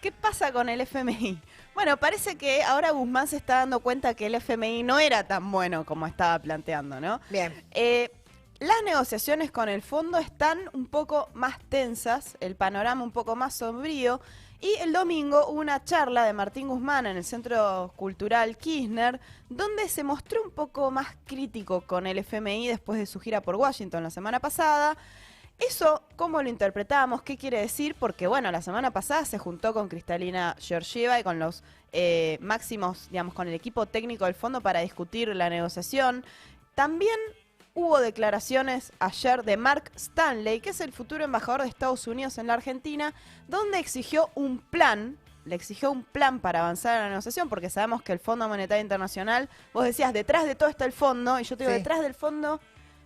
¿Qué pasa con el FMI? Bueno, parece que ahora Guzmán se está dando cuenta que el FMI no era tan bueno como estaba planteando, ¿no? Bien. Las negociaciones con el fondo están un poco más tensas, el panorama un poco más sombrío, y el domingo hubo una charla de Martín Guzmán en el Centro Cultural Kirchner, donde se mostró un poco más crítico con el FMI después de su gira por Washington la semana pasada. Eso, ¿cómo lo interpretamos? ¿Qué quiere decir? Porque, bueno, la semana pasada se juntó con Cristalina Georgieva y con los máximos, digamos, con el equipo técnico del fondo para discutir la negociación. También hubo declaraciones ayer de Mark Stanley, que es el futuro embajador de Estados Unidos en la Argentina, donde exigió un plan. Le exigió un plan para avanzar en la negociación, porque sabemos que el Fondo Monetario Internacional, vos decías, detrás de todo está el fondo, y yo te digo, Sí. detrás del fondo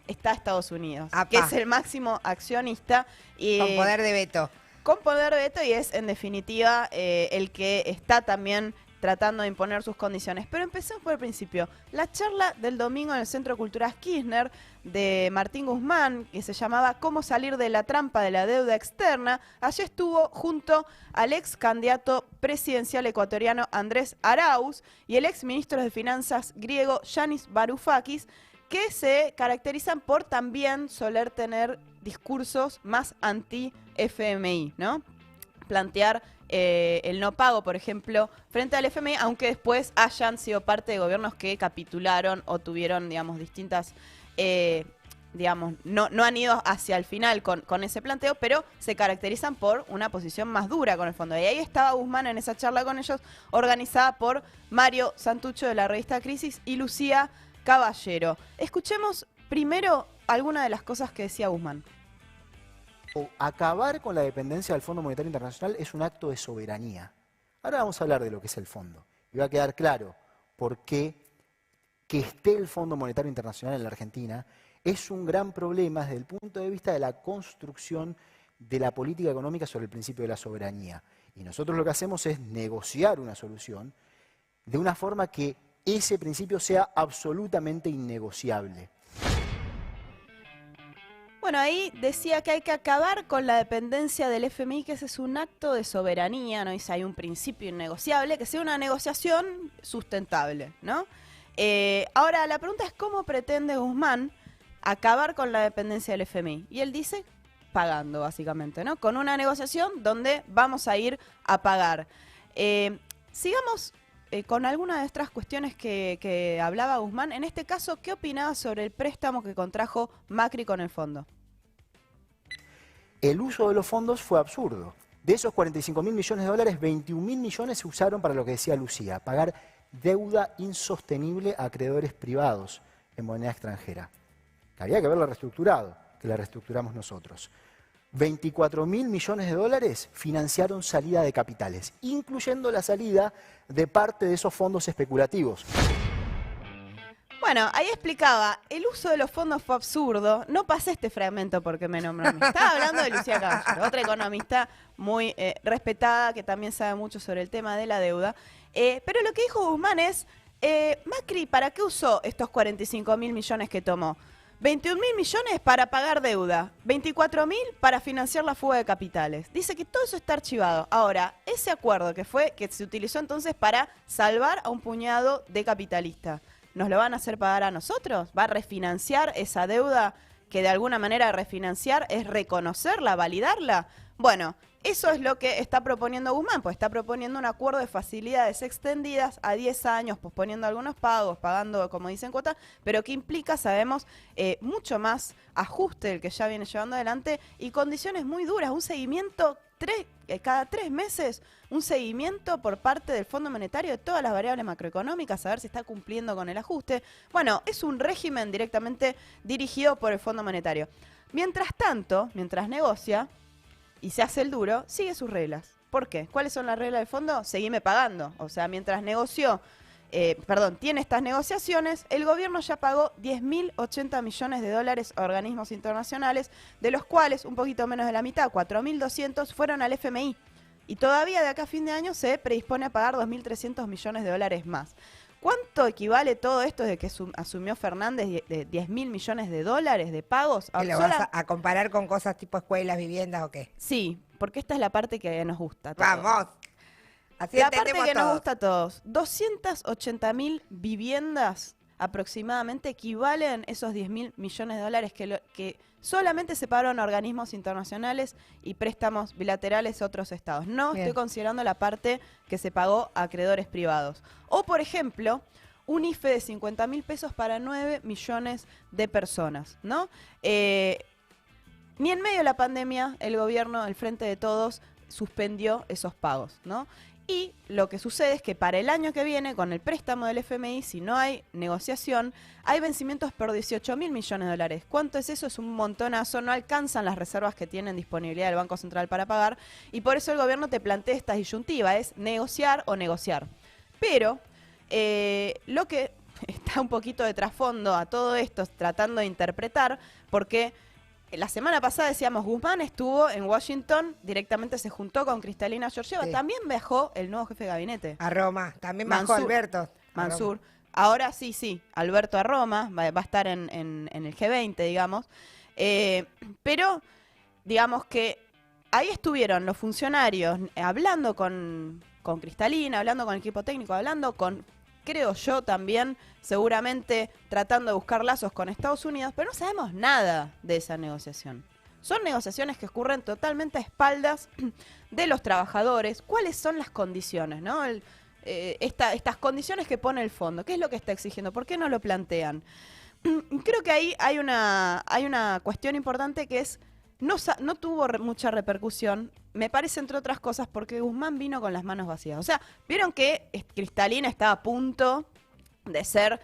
está Estados Unidos, Apá. que es el máximo accionista. Y, Con poder de veto. con poder de veto, y es, en definitiva, el que está también tratando de imponer sus condiciones. Pero empecemos por el principio. La charla del domingo en el Centro Cultural Kirchner de Martín Guzmán, que se llamaba ¿Cómo salir de la trampa de la deuda externa?, allí estuvo junto al ex candidato presidencial ecuatoriano Andrés Arauz y el ex ministro de Finanzas griego Yanis Varoufakis, que se caracterizan por también soler tener discursos más anti-FMI, ¿no? Plantear el no pago, por ejemplo, frente al FMI, aunque después hayan sido parte de gobiernos que capitularon o tuvieron, digamos, distintas, digamos, no han ido hacia el final con ese planteo, pero se caracterizan por una posición más dura con el fondo. Y ahí estaba Guzmán en esa charla con ellos, organizada por Mario Santucho de la revista Crisis y Lucía Caballero. Escuchemos primero algunas de las cosas que decía Guzmán. Acabar con la dependencia del Fondo Monetario Internacional es un acto de soberanía. Ahora vamos a hablar de lo que es el fondo. Y va a quedar claro por qué que esté el Fondo Monetario Internacional en la Argentina es un gran problema desde el punto de vista de la construcción de la política económica sobre el principio de la soberanía. Y nosotros lo que hacemos es negociar una solución de una forma que ese principio sea absolutamente innegociable. Bueno, ahí decía que hay que acabar con la dependencia del FMI, que ese es un acto de soberanía, ¿no? Dice, hay un principio innegociable, que sea una negociación sustentable, ¿no? Ahora, la pregunta es cómo pretende Guzmán acabar con la dependencia del FMI. Y él dice, pagando, básicamente, ¿no? Con una negociación donde vamos a ir a pagar. Sigamos con algunas de estas cuestiones que hablaba Guzmán. En este caso, ¿qué opinaba sobre el préstamo que contrajo Macri con el fondo? El uso de los fondos fue absurdo. De esos 45.000 millones de dólares, 21.000 millones se usaron para lo que decía Lucía, pagar deuda insostenible a acreedores privados en moneda extranjera. Que había que haberla reestructurado, que la reestructuramos nosotros. 24.000 millones de dólares financiaron salida de capitales, incluyendo la salida de parte de esos fondos especulativos. Bueno, ahí explicaba, el uso de los fondos fue absurdo. No pasé este fragmento porque me nombró a mí. Estaba hablando de Lucía Caballero, otra economista muy respetada, que también sabe mucho sobre el tema de la deuda. Pero lo que dijo Guzmán es, Macri, ¿para qué usó estos 45.000 millones que tomó? 21.000 millones para pagar deuda, 24.000 para financiar la fuga de capitales. Dice que todo eso está archivado. Ahora, ese acuerdo que se utilizó entonces para salvar a un puñado de capitalistas, ¿nos lo van a hacer pagar a nosotros? ¿Va a refinanciar esa deuda que de alguna manera refinanciar es reconocerla, validarla? Bueno, eso es lo que está proponiendo Guzmán, pues está proponiendo un acuerdo de facilidades extendidas a 10 años, posponiendo algunos pagos, pagando, como dicen, cuotas, pero que implica, sabemos, mucho más ajuste del que ya viene llevando adelante y condiciones muy duras, un seguimiento cada 3 meses, un seguimiento por parte del Fondo Monetario de todas las variables macroeconómicas, a ver si está cumpliendo con el ajuste. Bueno, es un régimen directamente dirigido por el Fondo Monetario. Mientras tanto, mientras negocia y se hace el duro, sigue sus reglas. ¿Por qué? ¿Cuáles son las reglas del fondo? Seguime pagando. O sea, mientras tiene estas negociaciones, el gobierno ya pagó 10.080 millones de dólares a organismos internacionales, de los cuales un poquito menos de la mitad, 4.200, fueron al FMI. Y todavía de acá a fin de año se predispone a pagar 2.300 millones de dólares más. ¿Cuánto equivale todo esto desde que asumió Fernández de 10.000 millones de dólares de pagos? ¿Que lo vas a comparar con cosas tipo escuelas, viviendas o qué? Sí, porque esta es la parte que nos gusta a todos. Vamos. Así La parte entendemos que nos todos. gusta a todos. 280.000 viviendas aproximadamente equivalen esos 10.000 millones de dólares que solamente se pagaron a organismos internacionales y préstamos bilaterales a otros estados. No Bien. estoy considerando la parte que se pagó a acreedores privados. O, por ejemplo, un IFE de 50.000 pesos para 9 millones de personas, ¿no? Ni en medio de la pandemia el gobierno, el Frente de Todos, suspendió esos pagos, ¿no? Y lo que sucede es que para el año que viene, con el préstamo del FMI, si no hay negociación, hay vencimientos por 18.000 millones de dólares. ¿Cuánto es eso? Es un montonazo, no alcanzan las reservas que tienen disponibilidad del Banco Central para pagar, y por eso el gobierno te plantea esta disyuntiva, es negociar o negociar. Pero lo que está un poquito de trasfondo a todo esto, tratando de interpretar, porque la semana pasada decíamos, Guzmán estuvo en Washington, directamente se juntó con Cristalina Georgieva, Sí. También viajó el nuevo jefe de gabinete, A Roma. También bajó Mansur. Alberto. A Mansur. Ahora sí, Alberto a Roma, va a estar en el G20, digamos. Pero, digamos que ahí estuvieron los funcionarios hablando con Cristalina, hablando con el equipo técnico, hablando con, creo yo también, seguramente tratando de buscar lazos con Estados Unidos, pero no sabemos nada de esa negociación. Son negociaciones que ocurren totalmente a espaldas de los trabajadores. ¿Cuáles son las condiciones, no? Estas condiciones que pone el fondo. ¿Qué es lo que está exigiendo? ¿Por qué no lo plantean? Creo que ahí hay una cuestión importante que es, no tuvo mucha repercusión, me parece, entre otras cosas, porque Guzmán vino con las manos vacías. O sea, vieron que Cristalina estaba a punto de ser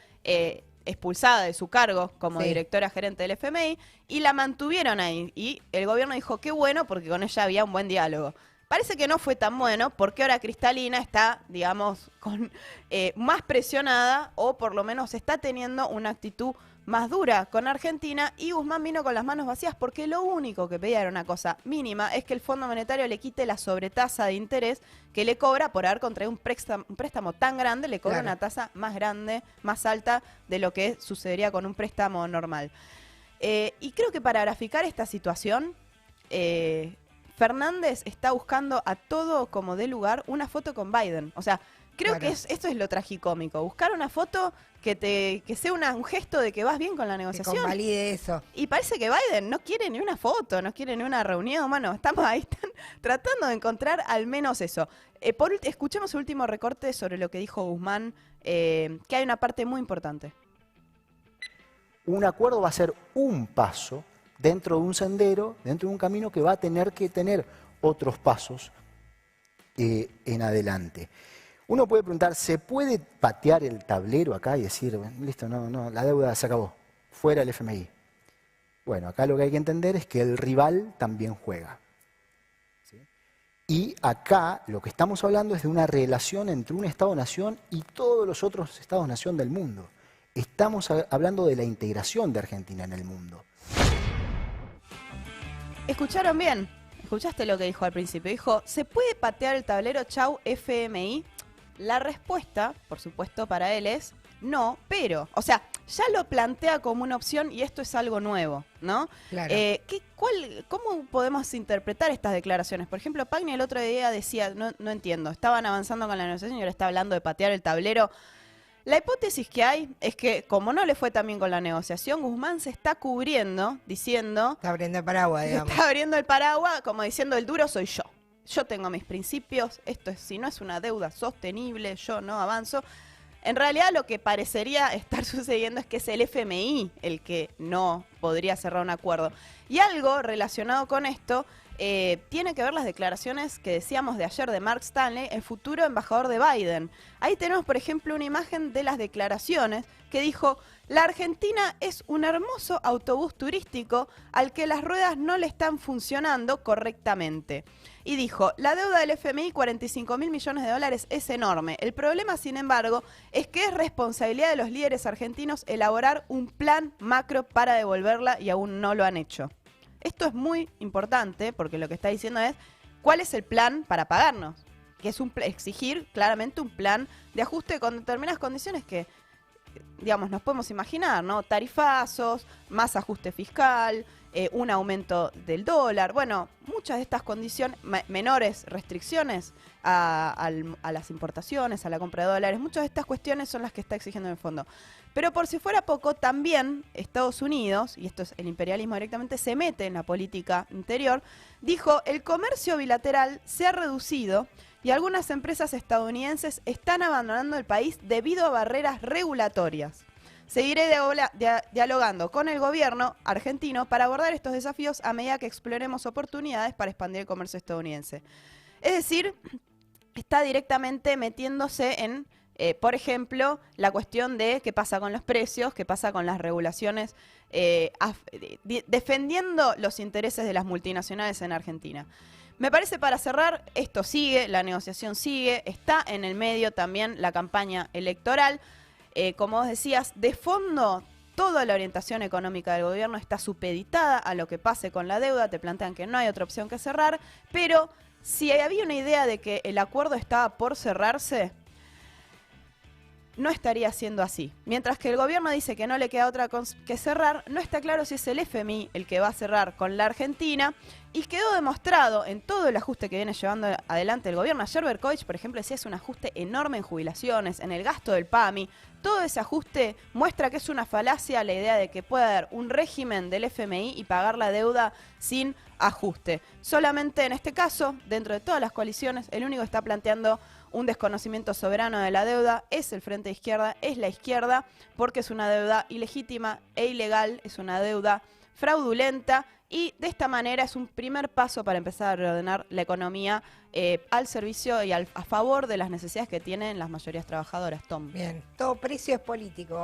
expulsada de su cargo como Sí. directora gerente del FMI y la mantuvieron ahí. Y el gobierno dijo, qué bueno, porque con ella había un buen diálogo. Parece que no fue tan bueno porque ahora Cristalina está, digamos, más presionada, o por lo menos está teniendo una actitud más dura con Argentina, y Guzmán vino con las manos vacías porque lo único que pedía era una cosa mínima, es que el Fondo Monetario le quite la sobretasa de interés que le cobra por haber contraído un préstamo tan grande, le cobra Claro. una tasa más grande, más alta de lo que sucedería con un préstamo normal. Y creo que para graficar esta situación, Fernández está buscando a todo como dé lugar una foto con Biden. O sea, creo Claro. que esto es lo tragicómico. Buscar una foto que sea un gesto de que vas bien con la Que negociación. convalide eso. Y parece que Biden no quiere ni una foto, no quiere ni una reunión. Bueno, estamos ahí tratando de encontrar al menos eso. Escuchemos el último recorte sobre lo que dijo Guzmán, que hay una parte muy importante. Un acuerdo va a ser un paso dentro de un sendero, dentro de un camino que va a tener que tener otros pasos en adelante. Uno puede preguntar, ¿se puede patear el tablero acá y decir, listo, no, la deuda se acabó, fuera el FMI? Bueno, acá lo que hay que entender es que el rival también juega. ¿Sí? Y acá lo que estamos hablando es de una relación entre un Estado-nación y todos los otros Estados-nación del mundo. Estamos hablando de la integración de Argentina en el mundo. ¿Escucharon bien? ¿Escuchaste lo que dijo al principio? Dijo, ¿se puede patear el tablero, chau, FMI? La respuesta, por supuesto, para él es no, pero, o sea, ya lo plantea como una opción y esto es algo nuevo, ¿no? Claro. ¿Cómo podemos interpretar estas declaraciones? Por ejemplo, Pagni el otro día decía, no entiendo, estaban avanzando con la negociación y ahora está hablando de patear el tablero. La hipótesis que hay es que, como no le fue tan bien con la negociación, Guzmán se está cubriendo, diciendo, Está abriendo el paraguas, digamos. está abriendo el paraguas, como diciendo, el duro soy yo. Yo tengo mis principios, si no es una deuda sostenible, yo no avanzo. En realidad lo que parecería estar sucediendo es que es el FMI el que no podría cerrar un acuerdo. Y algo relacionado con esto tiene que ver las declaraciones que decíamos de ayer de Mark Stanley, el futuro embajador de Biden. Ahí tenemos, por ejemplo, una imagen de las declaraciones que dijo, la Argentina es un hermoso autobús turístico al que las ruedas no le están funcionando correctamente. Y dijo, la deuda del FMI, 45.000 millones de dólares, es enorme. El problema, sin embargo, es que es responsabilidad de los líderes argentinos elaborar un plan macro para devolverla y aún no lo han hecho. Esto es muy importante porque lo que está diciendo es, ¿cuál es el plan para pagarnos? Que es exigir claramente un plan de ajuste con determinadas condiciones que, digamos, nos podemos imaginar, ¿no? Tarifazos, más ajuste fiscal, un aumento del dólar, bueno, muchas de estas condiciones, menores restricciones a las importaciones, a la compra de dólares, muchas de estas cuestiones son las que está exigiendo el fondo. Pero por si fuera poco, también Estados Unidos, y esto es el imperialismo directamente, se mete en la política interior, dijo, el comercio bilateral se ha reducido y algunas empresas estadounidenses están abandonando el país debido a barreras regulatorias. Seguiré dialogando con el gobierno argentino para abordar estos desafíos a medida que exploremos oportunidades para expandir el comercio estadounidense. Es decir, está directamente metiéndose en, por ejemplo, la cuestión de qué pasa con los precios, qué pasa con las regulaciones, defendiendo los intereses de las multinacionales en Argentina. Me parece, para cerrar, esto sigue, la negociación sigue, está en el medio también la campaña electoral. Como vos decías, de fondo, toda la orientación económica del gobierno está supeditada a lo que pase con la deuda. Te plantean que no hay otra opción que cerrar, pero si había una idea de que el acuerdo estaba por cerrarse, no estaría siendo así. Mientras que el gobierno dice que no le queda otra que cerrar, no está claro si es el FMI el que va a cerrar con la Argentina, y quedó demostrado en todo el ajuste que viene llevando adelante el gobierno. Ayer Berkovich, por ejemplo, decía es un ajuste enorme en jubilaciones, en el gasto del PAMI. Todo ese ajuste muestra que es una falacia la idea de que pueda haber un régimen del FMI y pagar la deuda sin ajuste. Solamente en este caso, dentro de todas las coaliciones, el único que está planteando un desconocimiento soberano de la deuda es el Frente de Izquierda, es la izquierda, porque es una deuda ilegítima e ilegal, es una deuda fraudulenta, y de esta manera es un primer paso para empezar a reordenar la economía al servicio y a favor de las necesidades que tienen las mayorías trabajadoras. Tom. Bien, todo precio es político.